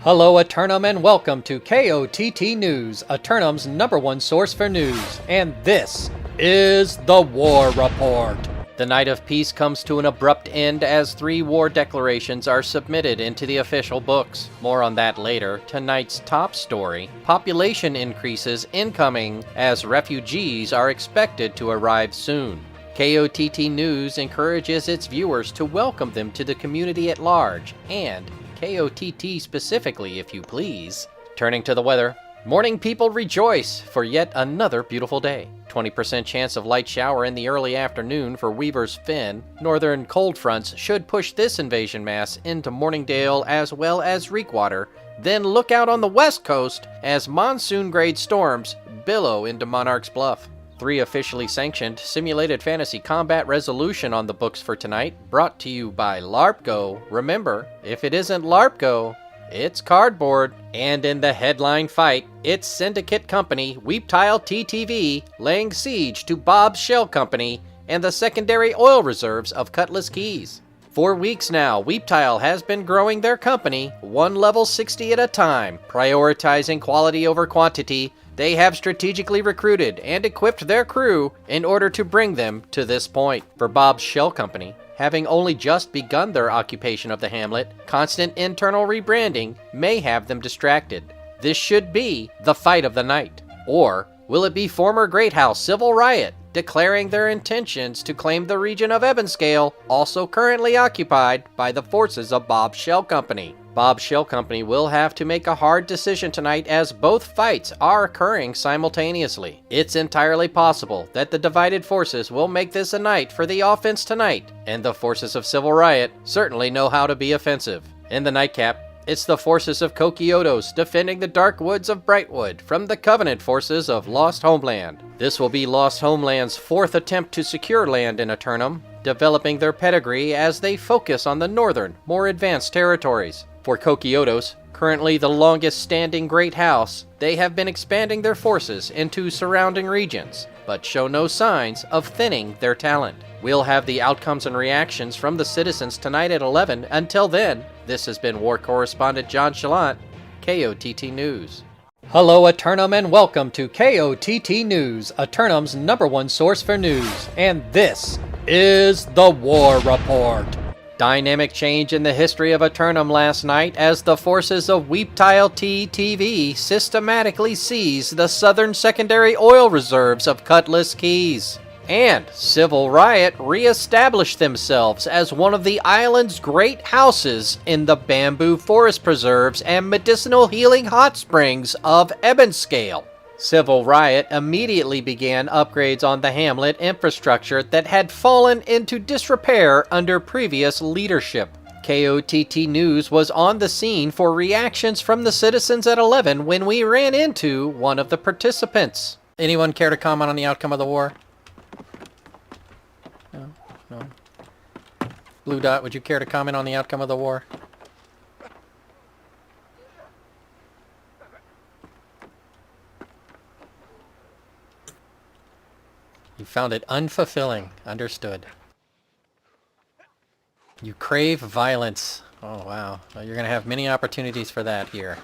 Hello Eternum and welcome to KOTT News, Eternum's #1 source for news, and this is the War Report. The Night of Peace comes to an abrupt end as 3 war declarations are submitted into the official books. More on that later. Tonight's top story: population increases incoming as refugees are expected to arrive soon. KOTT News encourages its viewers to welcome them to the community at large, and KOTT specifically, if you please. Turning to the weather. Morning people rejoice for yet another beautiful day. 20% chance of light shower in the early afternoon for Weaver's Fen. Northern cold fronts should push this invasion mass into Morningdale as well as Reekwater. Then look out on the west coast as monsoon-grade storms billow into Monarch's Bluff. 3 officially sanctioned simulated fantasy combat resolution on the books for tonight, brought to you by LARPGO. Remember, if it isn't LARPGO, it's cardboard. And in the headline fight, it's syndicate company Weeptile TTV laying siege to Bob's Shell Company and the secondary oil reserves of Cutlass Keys. For weeks now, Weeptile has been growing their company, one level 60 at a time, prioritizing quality over quantity. They have strategically recruited and equipped their crew in order to bring them to this point. For Bob's Shell Company, having only just begun their occupation of the hamlet, constant internal rebranding may have them distracted. This should be the fight of the night. Or will it be former Great House Civil Riot declaring their intentions to claim the region of Ebonscale, also currently occupied by the forces of Bob's Shell Company? Bob's Shell Company will have to make a hard decision tonight as both fights are occurring simultaneously. It's entirely possible that the divided forces will make this a night for the offense tonight, and the forces of Civil Riot certainly know how to be offensive. In the nightcap, it's the forces of Kokiotos defending the dark woods of Brightwood from the Covenant forces of Lost Homeland. This will be Lost Homeland's 4th attempt to secure land in Eternum, developing their pedigree as they focus on the northern, more advanced territories. For Kokiotos, currently the longest standing great house, they have been expanding their forces into surrounding regions, but show no signs of thinning their talent. We'll have the outcomes and reactions from the citizens tonight at 11. Until then, this has been War Correspondent JChalant, KOTT News. Hello Eternum and welcome to KOTT News, Eternum's #1 source for news, and this is the War Report. Dynamic change in the history of Eternum last night as the forces of Weeptile TTV systematically seized the southern secondary oil reserves of Cutlass Keys. And Civil Riot re-established themselves as one of the island's great houses in the bamboo forest preserves and medicinal healing hot springs of Ebonscale. Civil Riot immediately began upgrades on the hamlet infrastructure that had fallen into disrepair under previous leadership. KOTT News was on the scene for reactions from the citizens at 11 when we ran into one of the participants. Anyone care to comment on the outcome of the war? No. Blue Dot, would you care to comment on the outcome of the war? You found it unfulfilling. Understood. You crave violence. Oh, wow. Well, you're going to have many opportunities for that here.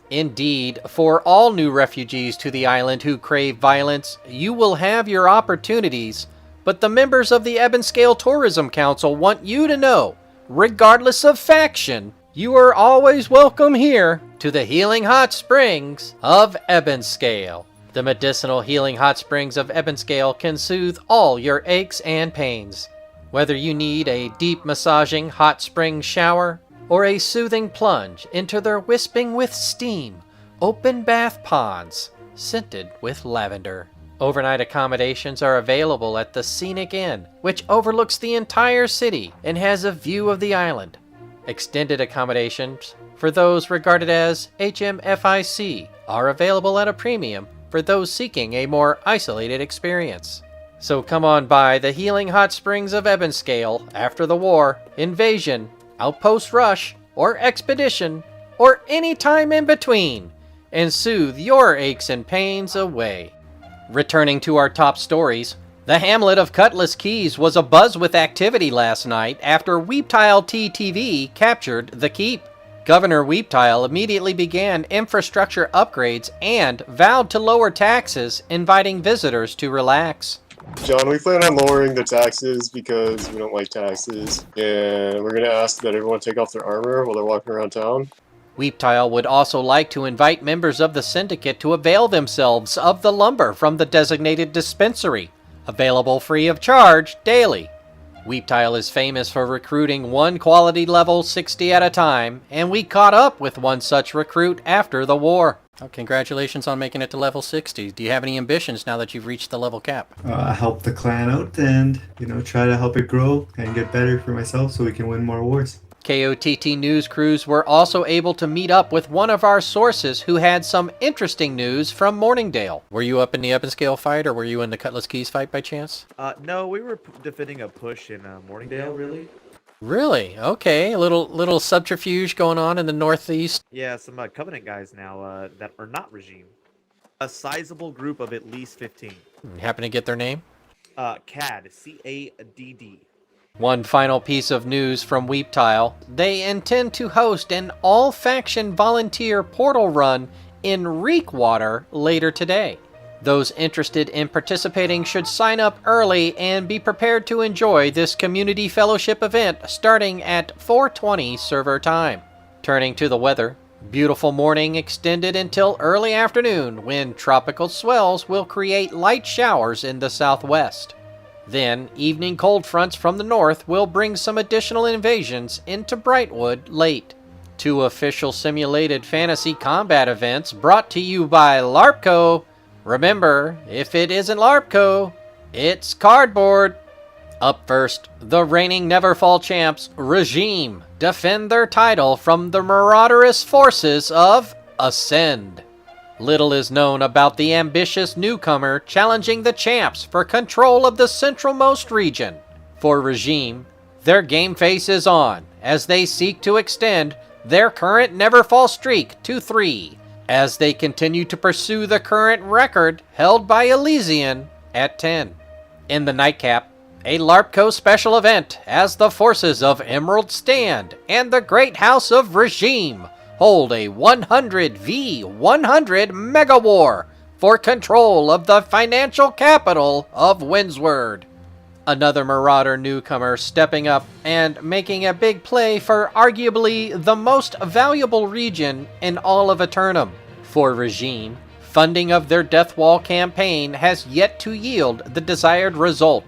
Indeed, for all new refugees to the island who crave violence, you will have your opportunities, but the members of the Ebonscale Tourism Council want you to know, regardless of faction, you are always welcome here to the Healing Hot Springs of Ebonscale. The medicinal healing hot springs of Ebonscale can soothe all your aches and pains. Whether you need a deep massaging hot spring shower or a soothing plunge into their wisping with steam, open bath ponds scented with lavender. Overnight accommodations are available at the Scenic Inn, which overlooks the entire city and has a view of the island. Extended accommodations for those regarded as HMFIC are available at a premium for those seeking a more isolated experience. So come on by the Healing Hot Springs of Ebonscale after the war, invasion, outpost rush, or expedition, or any time in between, and soothe your aches and pains away. Returning to our top stories, the hamlet of Cutlass Keys was abuzz with activity last night after Weeptile TTV captured the keep. Governor Weeptile immediately began infrastructure upgrades and vowed to lower taxes, inviting visitors to relax. John, we plan on lowering the taxes because we don't like taxes, and we're going to ask that everyone take off their armor while they're walking around town. Weeptile would also like to invite members of the syndicate to avail themselves of the lumber from the designated dispensary, available free of charge daily. Weeptile is famous for recruiting one quality level 60 at a time, and we caught up with one such recruit after the war. Oh, congratulations on making it to level 60. Do you have any ambitions now that you've reached the level cap? Help the clan out and, try to help it grow and get better for myself so we can win more wars. KOTT news crews were also able to meet up with one of our sources who had some interesting news from Morningdale. Were you up in the Ebbenscale fight, or were you in the Cutlass Keys fight by chance? No, we were defending a push in Morningdale, really. Really? Okay, a little subterfuge going on in the northeast. Yeah, some Covenant guys now that are not regime. A sizable group of at least 15. You happen to get their name? CAD, C-A-D-D. One final piece of news from Weeptile. They intend to host an all-faction volunteer portal run in Reekwater later today. Those interested in participating should sign up early and be prepared to enjoy this community fellowship event starting at 4:20 server time. Turning to the weather, beautiful morning extended until early afternoon when tropical swells will create light showers in the southwest. Then, evening cold fronts from the north will bring some additional invasions into Brightwood late. 2 official simulated fantasy combat events brought to you by LARPCO. Remember, if it isn't LARPCO, it's cardboard. Up first, the reigning Neverfall champs, Regime, defend their title from the marauders forces of Ascend. Little is known about the ambitious newcomer challenging the champs for control of the centralmost region. For Regime, their game face is on as they seek to extend their current Neverfall streak to 3, as they continue to pursue the current record held by Elysian at 10. In the nightcap, a LARPCO special event as the forces of Emerald Stand and the Great House of Regime hold a 100v100 mega war for control of the financial capital of Windsward. Another Marauder newcomer stepping up and making a big play for arguably the most valuable region in all of Eternum. For Regime, funding of their Deathwall campaign has yet to yield the desired result,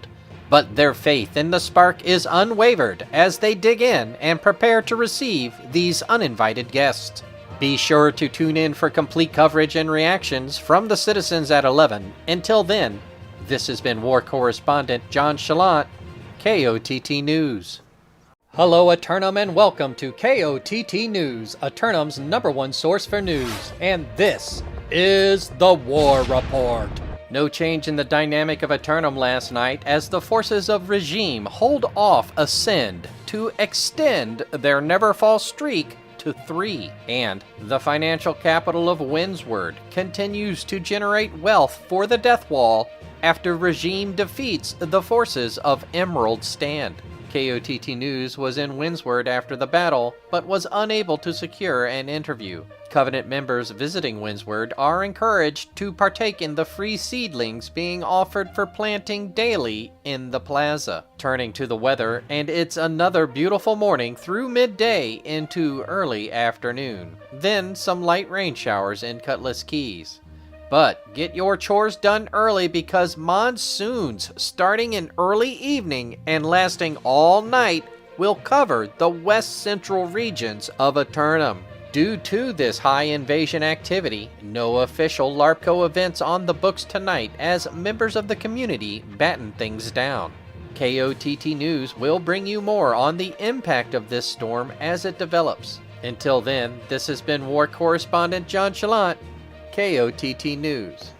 but their faith in the spark is unwavered as they dig in and prepare to receive these uninvited guests. Be sure to tune in for complete coverage and reactions from the citizens at 11. Until then, this has been War Correspondent JChalant, KOTT News. Hello Eternum and welcome to KOTT News, Eternum's #1 source for news, and this is the War Report. No change in the dynamic of Eternum last night as the forces of Regime hold off Ascend to extend their Neverfall streak to 3, and the financial capital of Windsward continues to generate wealth for the Deathwall after Regime defeats the forces of Emerald Stand. KOTT News was in Windsward after the battle, but was unable to secure an interview. Covenant members visiting Windsward are encouraged to partake in the free seedlings being offered for planting daily in the plaza. Turning to the weather, and it's another beautiful morning through midday into early afternoon. Then some light rain showers in Cutlass Keys. But get your chores done early because monsoons starting in early evening and lasting all night will cover the west central regions of Eternum. Due to this high invasion activity, no official LARPCO events on the books tonight as members of the community batten things down. KOTT News will bring you more on the impact of this storm as it develops. Until then, this has been War Correspondent JChalant, KOTT News.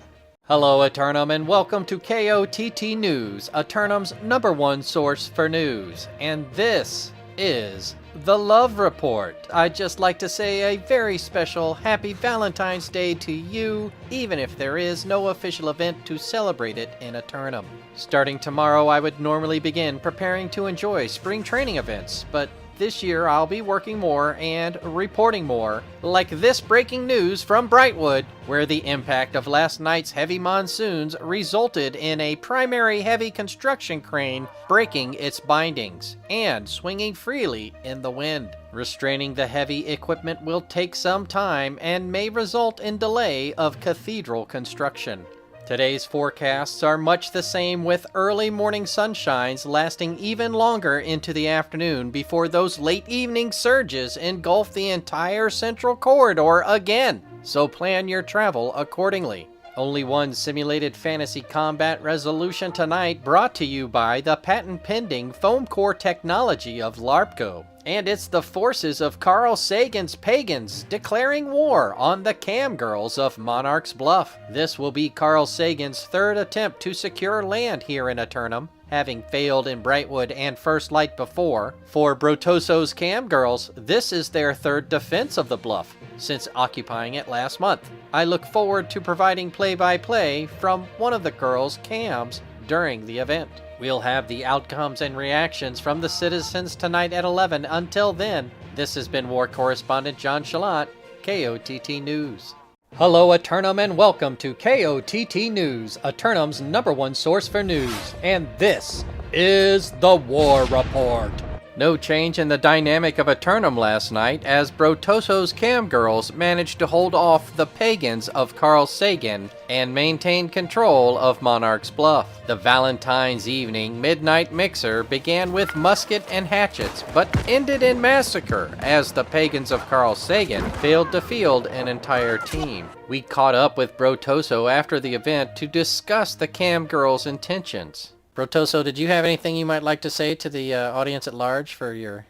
Hello Eternum and welcome to KOTT News, Eternum's #1 source for news. And this is the Love Report. I'd just like to say a very special Happy Valentine's Day to you, even if there is no official event to celebrate it in Eternum. Starting tomorrow, I would normally begin preparing to enjoy spring training events, but this year I'll be working more and reporting more, like this breaking news from Brightwood, where the impact of last night's heavy monsoons resulted in a primary heavy construction crane breaking its bindings and swinging freely in the wind. Restraining the heavy equipment will take some time and may result in delay of cathedral construction. Today's forecasts are much the same, with early morning sunshines lasting even longer into the afternoon before those late evening surges engulf the entire central corridor again. So plan your travel accordingly. Only one simulated fantasy combat resolution tonight, brought to you by the patent-pending foam core technology of LARPCO. And it's the forces of Carl Sagan's pagans declaring war on the cam girls of Monarch's Bluff. This will be Carl Sagan's third attempt to secure land here in Eternum, having failed in Brightwood and First Light before. For Brotoso's cam girls, this is their third defense of the bluff since occupying it last month. I look forward to providing play-by-play from one of the girls' cams during the event. We'll have the outcomes and reactions from the citizens tonight at 11. Until then, this has been War Correspondent JChalant, KOTT News. Hello Eternum and welcome to KOTT News, Eternum's #1 source for news. And this is the War Report. No change in the dynamic of Eternum last night, as Brotoso's cam girls managed to hold off the pagans of Carl Sagan and maintain control of Monarch's Bluff. The Valentine's evening midnight mixer began with musket and hatchets, but ended in massacre as the pagans of Carl Sagan failed to field an entire team. We caught up with Brotoso after the event to discuss the cam girls' intentions. Brotoso, did you have anything you might like to say to the audience at large for your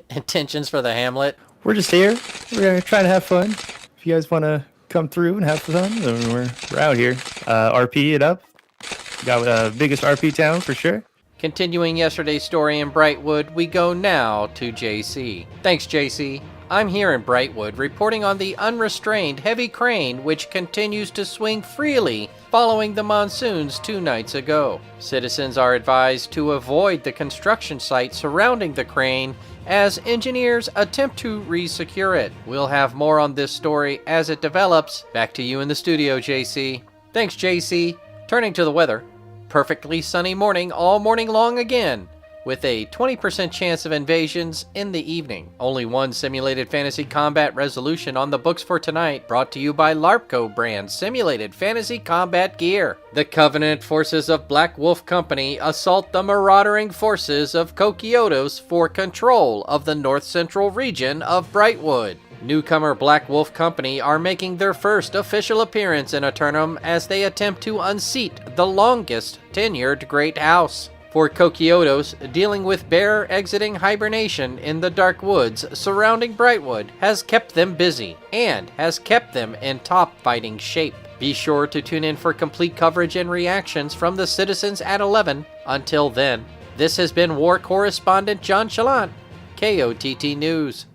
intentions for the Hamlet? We're just here. We're trying to have fun. If you guys want to come through and have fun, then we're out here. RP it up. Got biggest RP town for sure. Continuing yesterday's story in Brightwood, we go now to JC. Thanks, JC. I'm here in Brightwood reporting on the unrestrained heavy crane which continues to swing freely following the monsoons 2 nights ago. Citizens are advised to avoid the construction site surrounding the crane as engineers attempt to re-secure it. We'll have more on this story as it develops. Back to you in the studio, JC. Thanks, JC. Turning to the weather. Perfectly sunny morning all morning long again, with a 20% chance of invasions in the evening. Only one simulated fantasy combat resolution on the books for tonight, brought to you by LARPCO brand simulated fantasy combat gear. The Covenant forces of Black Wolf Company assault the marauding forces of KOTT for control of the north central region of Brightwood. Newcomer Black Wolf Company are making their first official appearance in Eternum as they attempt to unseat the longest tenured Great House. For KOTT, dealing with bear exiting hibernation in the dark woods surrounding Brightwood has kept them busy and has kept them in top fighting shape. Be sure to tune in for complete coverage and reactions from the citizens at 11. Until then, this has been War Correspondent JChalant, KOTT News.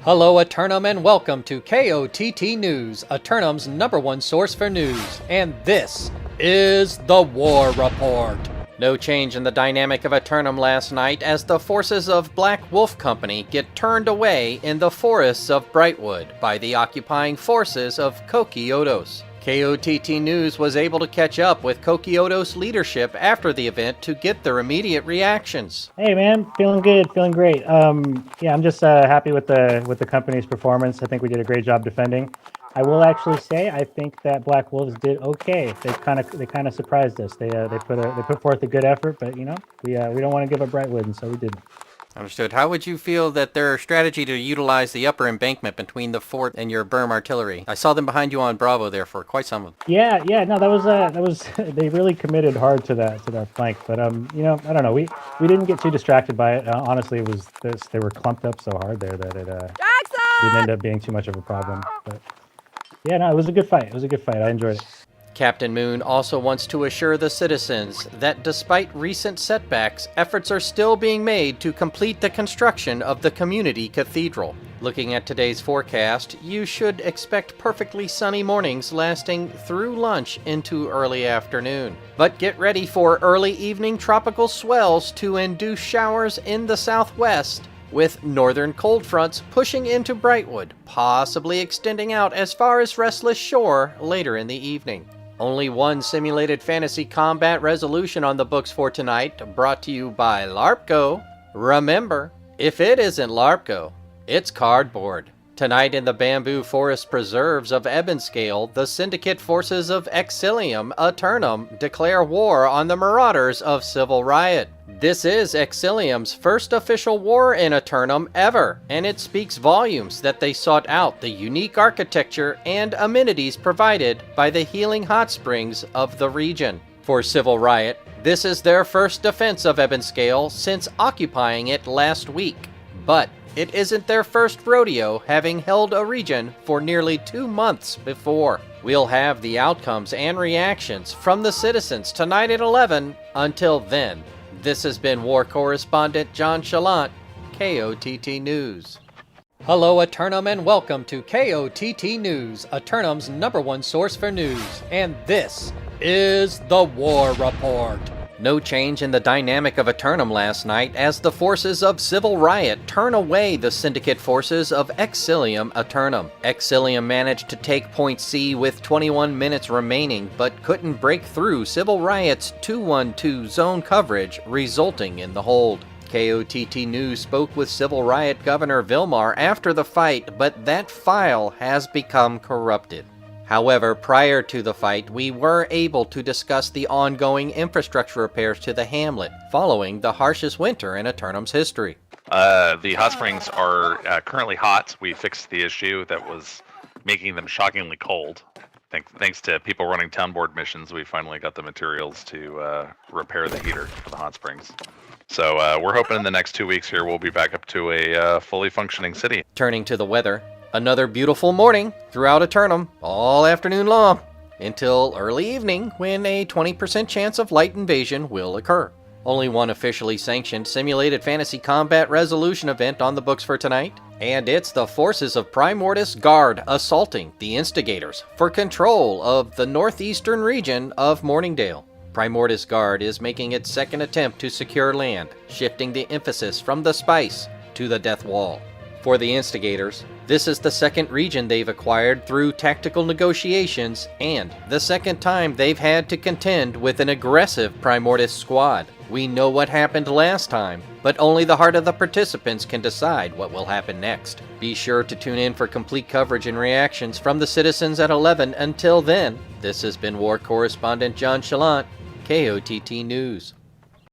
Hello Eternum and welcome to KOTT News, Eternum's #1 source for news. And this is the War Report. No change in the dynamic of Eternum last night as the forces of Black Wolf Company get turned away in the forests of Brightwood by the occupying forces of KOTT. KOTT News was able to catch up with KOTT's leadership after the event to get their immediate reactions. Hey man, feeling good, feeling great. Yeah, I'm just happy with the company's performance. I think we did a great job defending. I will actually say I think that Black Wolves did okay. They kind of surprised us. They put forth a good effort, but you know we don't want to give up Brightwood, and so we didn't. Understood. How would you feel that their strategy to utilize the upper embankment between the fort and your berm artillery? I saw them behind you on Bravo there for quite some of them. Yeah, no, that was they really committed hard to that flank. But you know, I don't know. We didn't get too distracted by it. Honestly, it was they were clumped up so hard there that it didn't end up being too much of a problem. But yeah, no, it was a good fight. I enjoyed it. Captain Moon also wants to assure the citizens that despite recent setbacks, efforts are still being made to complete the construction of the community cathedral. Looking at today's forecast, you should expect perfectly sunny mornings lasting through lunch into early afternoon. But get ready for early evening tropical swells to induce showers in the southwest, with northern cold fronts pushing into Brightwood, possibly extending out as far as Restless Shore later in the evening. Only one simulated fantasy combat resolution on the books for tonight, brought to you by LARPCO. Remember, if it isn't LARPCO, it's cardboard. Tonight in the bamboo forest preserves of Ebonscale, the syndicate forces of Exilium Aeternum declare war on the marauders of Civil Riot. This is Exilium's first official war in Aeternum ever, and it speaks volumes that they sought out the unique architecture and amenities provided by the healing hot springs of the region. For Civil Riot, this is their first defense of Ebonscale since occupying it last week. But it isn't their first rodeo, having held a region for nearly 2 months before. We'll have the outcomes and reactions from the citizens tonight at 11. Until then, this has been War Correspondent JChalant, KOTT News. Hello, Aeternum, and welcome to KOTT News, Aeternum's #1 source for news. And this is the War Report. No change in the dynamic of Aeternum last night as the forces of Civil Riot turn away the syndicate forces of Exilium Aeternum. Exilium managed to take Point C with 21 minutes remaining, but couldn't break through Civil Riot's 2-1-2 zone coverage, resulting in the hold. KOTT News spoke with Civil Riot Governor Vilmar after the fight, but that file has become corrupted. However, prior to the fight, we were able to discuss the ongoing infrastructure repairs to the hamlet, following the harshest winter in Aeternum's history. The hot springs are currently hot. We fixed the issue that was making them shockingly cold. Thanks to people running town board missions, we finally got the materials to repair the heater for the hot springs. So we're hoping in the next 2 weeks here we'll be back up to a fully functioning city. Turning to the weather, another beautiful morning throughout Aeternum, all afternoon long, until early evening when a 20% chance of light invasion will occur. Only one officially sanctioned simulated fantasy combat resolution event on the books for tonight, and it's the forces of Primordius Guard assaulting the Instigators for control of the northeastern region of Morningdale. Primordius Guard is making its second attempt to secure land, shifting the emphasis from the Spice to the Death Wall. For the Instigators, this is the second region they've acquired through tactical negotiations, and the second time they've had to contend with an aggressive Primordius squad. We know what happened last time, but only the heart of the participants can decide what will happen next. Be sure to tune in for complete coverage and reactions from the citizens at 11. Until then, this has been War Correspondent JChalant, KOTT News.